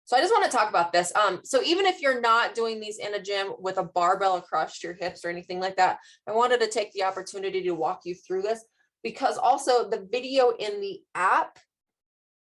So I just want to talk about this. So even if you're not doing these in a gym with a barbell across your hips or anything like that, I wanted to take the opportunity to walk you through this, because also the video in the app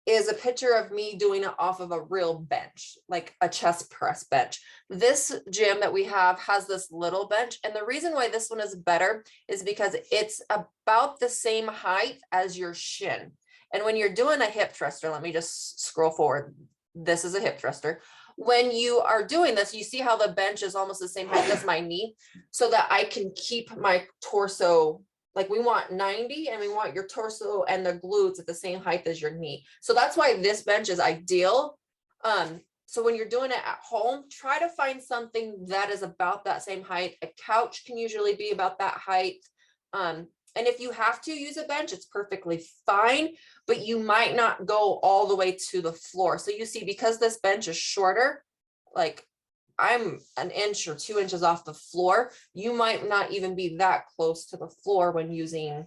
is a picture of me doing it off of a real bench, like a chest press bench. This gym that we have has this little bench. And the reason why this one is better is because it's about the same height as your shin. And when you're doing a hip thruster, let me just scroll forward. This is a hip thruster. When you are doing this, you see how the bench is almost the same height as my knee, so that I can keep my torso, like we want 90 and we want your torso and the glutes at the same height as your knee. So that's why this bench is ideal. So when you're doing it at home, try to find something that is about that same height. A couch can usually be about that height. And if you have to use a bench, it's perfectly fine, but you might not go all the way to the floor. So you see, because this bench is shorter, like I'm an inch or 2 inches off the floor, you might not even be that close to the floor when using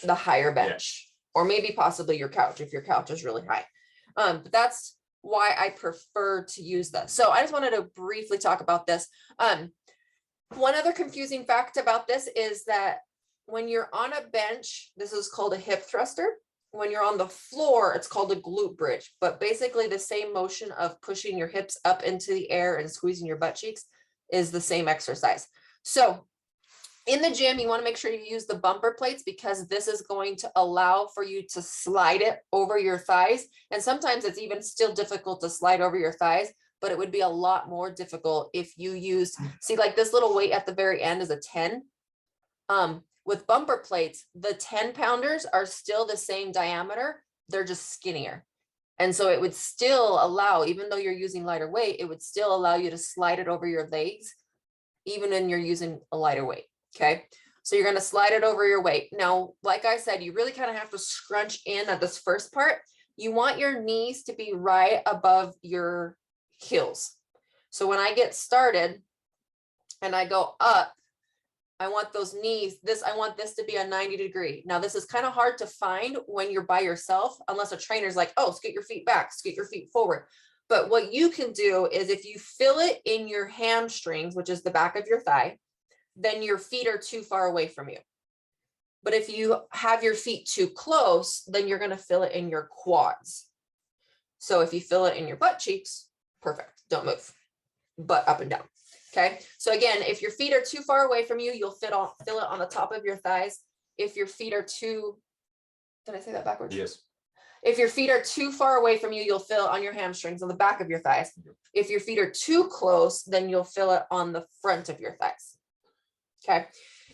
the higher bench, or maybe possibly your couch if your couch is really high. But that's why I prefer to use this. So I just wanted to briefly talk about this. One other confusing fact about this is that when you're on a bench, this is called a hip thruster. When you're on the floor, it's called a glute bridge, but basically the same motion of pushing your hips up into the air and squeezing your butt cheeks is the same exercise. So in the gym, you want to make sure you use the bumper plates, because this is going to allow for you to slide it over your thighs. And sometimes it's even still difficult to slide over your thighs, but it would be a lot more difficult if you used, see, like this little weight at the very end is a 10. With bumper plates, the 10 pounders are still the same diameter, they're just skinnier. And so it would still allow, even though you're using lighter weight, it would still allow you to slide it over your legs, even when you're using a lighter weight. Okay. So you're going to slide it over your weight. Now, like I said, you really kind of have to scrunch in at this first part. You want your knees to be right above your heels. So when I get started and I go up, I want those knees, I want this to be a 90 degree. Now, this is kind of hard to find when you're by yourself, unless a trainer's like, oh, scoot your feet back, scoot your feet forward. But what you can do is if you feel it in your hamstrings, which is the back of your thigh, then your feet are too far away from you. But if you have your feet too close, then you're going to feel it in your quads. So if you feel it in your butt cheeks, perfect. Don't move. Butt up and down. Okay. So again, if your feet are too far away from you, you'll feel it on the top of your thighs. If your feet are too, did I say that backwards? Yes. If your feet are too far away from you, you'll feel it on your hamstrings on the back of your thighs. If your feet are too close, then you'll feel it on the front of your thighs. Okay.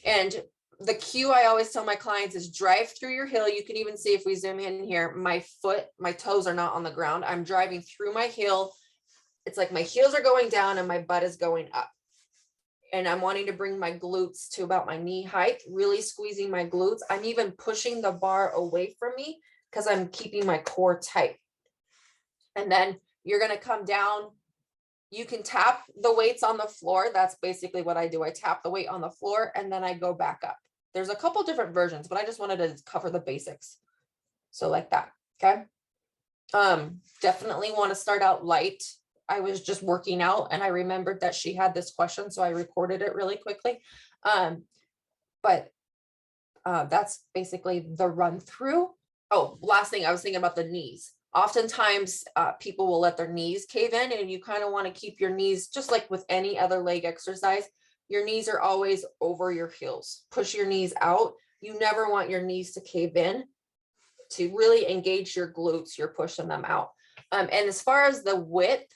And the cue I always tell my clients is drive through your heel. You can even see if we zoom in here, my toes are not on the ground. I'm driving through my heel. It's like my heels are going down and my butt is going up. And I'm wanting to bring my glutes to about my knee height, really squeezing my glutes. I'm even pushing the bar away from me because I'm keeping my core tight. And then you're going to come down. You can tap the weights on the floor. That's basically what I do. I tap the weight on the floor and then I go back up. There's a couple different versions, but I just wanted to cover the basics. So like that. Okay. Definitely want to start out light. I was just working out and I remembered that she had this question, so I recorded it really quickly. But that's basically the run through. Oh, last thing, I was thinking about the knees. Oftentimes people will let their knees cave in, and you kind of want to keep your knees, just like with any other leg exercise, your knees are always over your heels. Push your knees out. You never want your knees to cave in. To really engage your glutes, you're pushing them out. And as far as the width,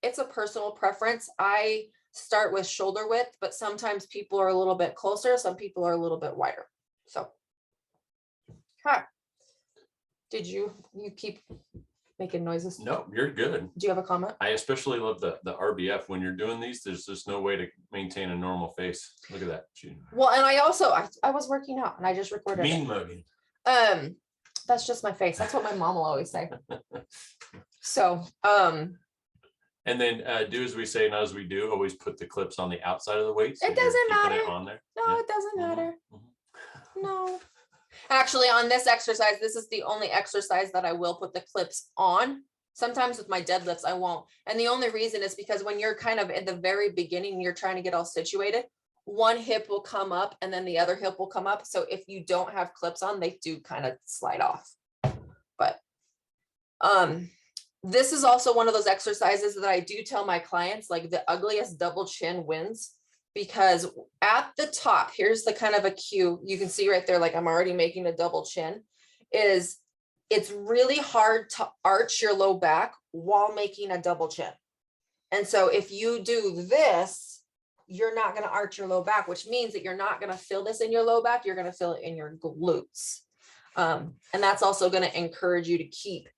it's a personal preference. I start with shoulder width, but sometimes people are a little bit closer. Some people are a little bit wider. So, okay. Did you keep making noises? No, you're good. Do you have a comment? I especially love the RBF. When you're doing these, there's just no way to maintain a normal face. Look at that. Well, and I also, I was working out and I just recorded mean mugging. That's just my face. That's what my mom will always say. So, and then do as we say, not as we do. Always put the clips on the outside of the weights. It doesn't matter. It on there. No, Yeah. It doesn't matter. Mm-hmm. No. Actually, on this exercise, this is the only exercise that I will put the clips on. Sometimes with my deadlifts, I won't. And the only reason is because when you're kind of at the very beginning, you're trying to get all situated, one hip will come up and then the other hip will come up. So if you don't have clips on, they do kind of slide off. But this is also one of those exercises that I do tell my clients, like the ugliest double chin wins, because at the top, here's the kind of a cue you can see right there, like I'm already making a double chin, is it's really hard to arch your low back while making a double chin. And so if you do this, you're not going to arch your low back, which means that you're not going to feel this in your low back. You're going to feel it in your glutes. And that's also going to encourage you to keep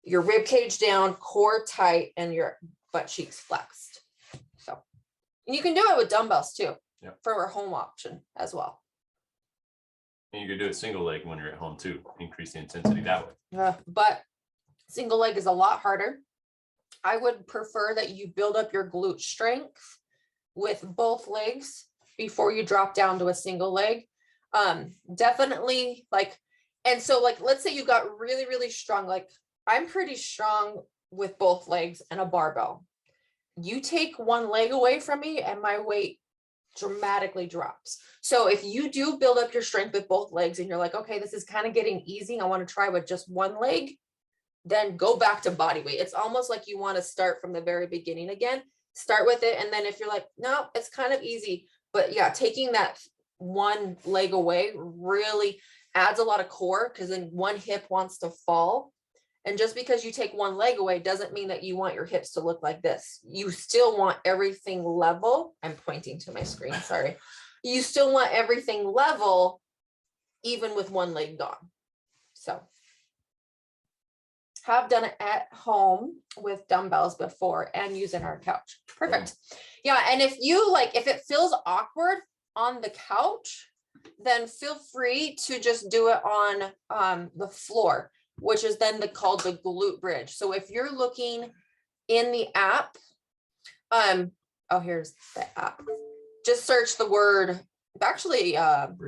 your rib cage down, core tight, and your butt cheeks flexed. So, and you can do it with dumbbells too, for a home option as well. And you could do it single leg when you're at home too, increase the intensity that way. But single leg is a lot harder. I would prefer that you build up your glute strength with both legs before you drop down to a single leg. Definitely like, and so like, let's say you got really, really strong, like I'm pretty strong with both legs and a barbell. You take one leg away from me and my weight dramatically drops. So if you do build up your strength with both legs and you're like, okay, this is kind of getting easy, I want to try with just one leg, then go back to body weight. It's almost like you want to start from the very beginning again, start with it. And then if you're like, no, it's kind of easy, but yeah, taking that one leg away really adds a lot of core, because then one hip wants to fall. And just because you take one leg away doesn't mean that you want your hips to look like this. You still want everything level. I'm pointing to my screen, sorry. You still want everything level, even with one leg gone. So, have done it at home with dumbbells before and using our couch. Perfect. Yeah, and if you like, if it feels awkward on the couch, then feel free to just do it on the floor, which is then called the glute bridge. So if you're looking in the app, oh, here's the app. Just search the word, actually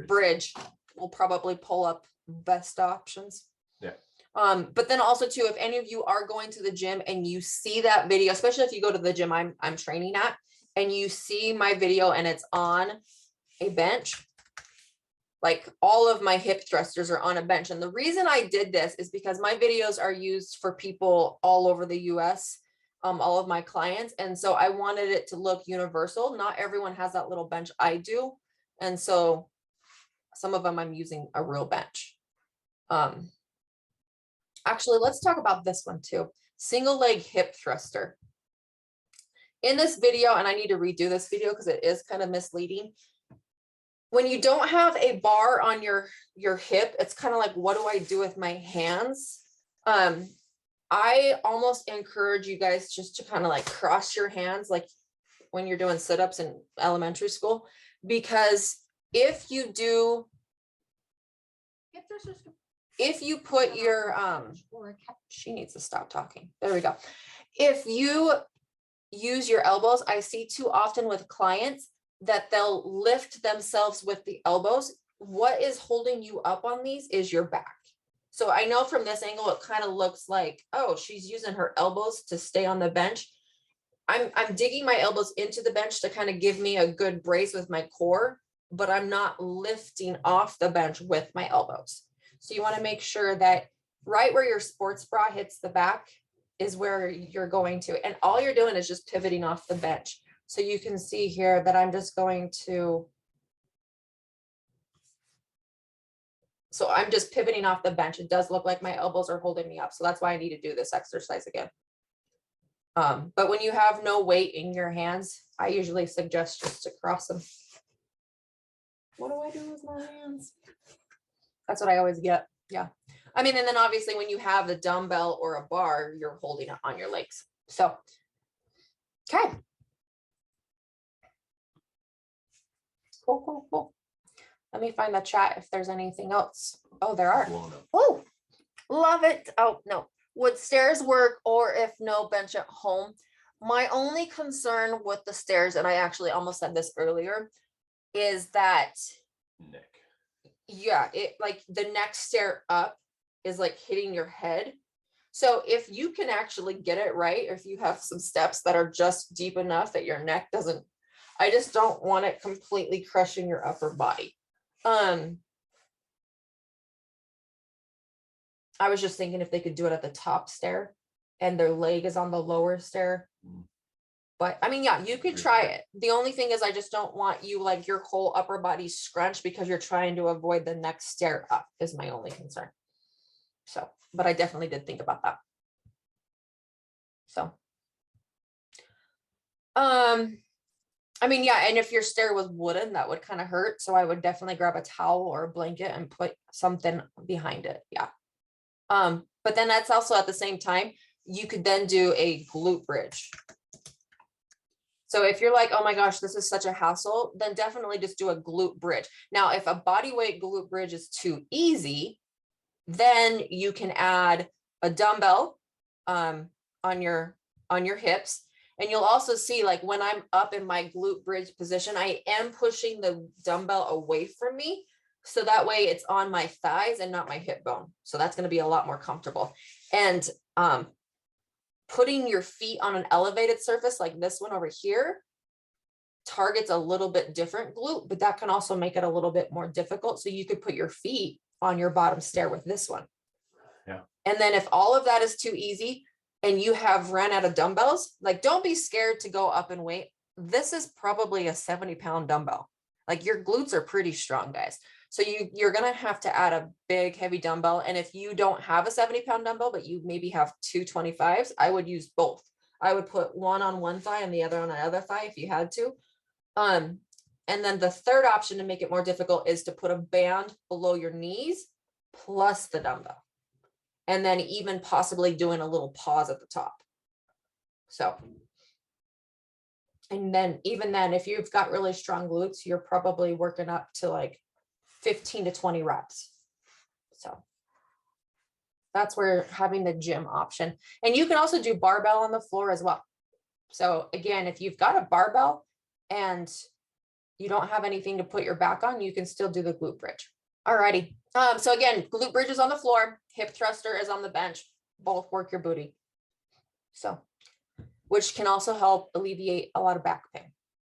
bridge will probably pull up best options. Yeah. But then also too, if any of you are going to the gym and you see that video, especially if you go to the gym I'm training at, and you see my video and it's on a bench, like all of my hip thrusters are on a bench. And the reason I did this is because my videos are used for people all over the US, all of my clients. And so I wanted it to look universal. Not everyone has that little bench I do. And so some of them I'm using a real bench. Actually, let's talk about this one too. Single leg hip thruster. In this video, and I need to redo this video because it is kind of misleading. When you don't have a bar on your hip, it's kind of like, what do I do with my hands? I almost encourage you guys just to kind of like cross your hands, like when you're doing sit-ups in elementary school, because if you do, if you put your, she needs to stop talking. There we go. If you use your elbows, I see too often with clients that they'll lift themselves with the elbows. What is holding you up on these is your back. So I know from this angle, it kind of looks like, oh, she's using her elbows to stay on the bench. I'm digging my elbows into the bench to kind of give me a good brace with my core, but I'm not lifting off the bench with my elbows. So you want to make sure that right where your sports bra hits the back is where you're going to, and all you're doing is just pivoting off the bench. So you can see here that I'm just going to, so I'm just pivoting off the bench. It does look like my elbows are holding me up. So that's why I need to do this exercise again. But when you have no weight in your hands, I usually suggest just to cross them. What do I do with my hands? That's what I always get. Yeah. I mean, and then obviously when you have a dumbbell or a bar, you're holding it on your legs. So, okay. Cool. Let me find the chat if there's anything else. Oh, there are. Oh, love it. Oh, no. Would stairs work, or if no, bench at home? My only concern with the stairs, and I actually almost said this earlier, is that neck. Yeah, it like the next stair up is like hitting your head. So if you can actually get it right, or if you have some steps that are just deep enough that your neck doesn't, I just don't want it completely crushing your upper body. I was just thinking if they could do it at the top stair and their leg is on the lower stair. But I mean, yeah, you could try it. The only thing is I just don't want you like your whole upper body scrunched because you're trying to avoid the next stair up is my only concern. So, but I definitely did think about that. So, I mean, yeah, and if your stair was wooden, that would kind of hurt. So I would definitely grab a towel or a blanket and put something behind it. Yeah. But then that's also at the same time, you could then do a glute bridge. So if you're like, oh my gosh, this is such a hassle, then definitely just do a glute bridge. Now, if a body weight glute bridge is too easy, then you can add a dumbbell on your hips. And you'll also see like when I'm up in my glute bridge position, I am pushing the dumbbell away from me. So that way it's on my thighs and not my hip bone. So that's going to be a lot more comfortable. And putting your feet on an elevated surface like this one over here targets a little bit different glute, but that can also make it a little bit more difficult. So you could put your feet on your bottom stair with this one. Yeah. And then if all of that is too easy and you have ran out of dumbbells, like don't be scared to go up in weight. This is probably a 70-pound dumbbell. Like your glutes are pretty strong, guys. So you're going to have to add a big heavy dumbbell. And if you don't have a 70-pound dumbbell, but you maybe have two 25s, I would use both. I would put one on one thigh and the other on the other thigh if you had to. And then the third option to make it more difficult is to put a band below your knees plus the dumbbell. And then even possibly doing a little pause at the top. So, and then even then, if you've got really strong glutes, you're probably working up to like 15 to 20 reps. So that's where having the gym option. And you can also do barbell on the floor as well. So again, if you've got a barbell and you don't have anything to put your back on, you can still do the glute bridge. Alrighty. So again, glute bridge is on the floor, hip thruster is on the bench, both work your booty. So, which can also help alleviate a lot of back pain.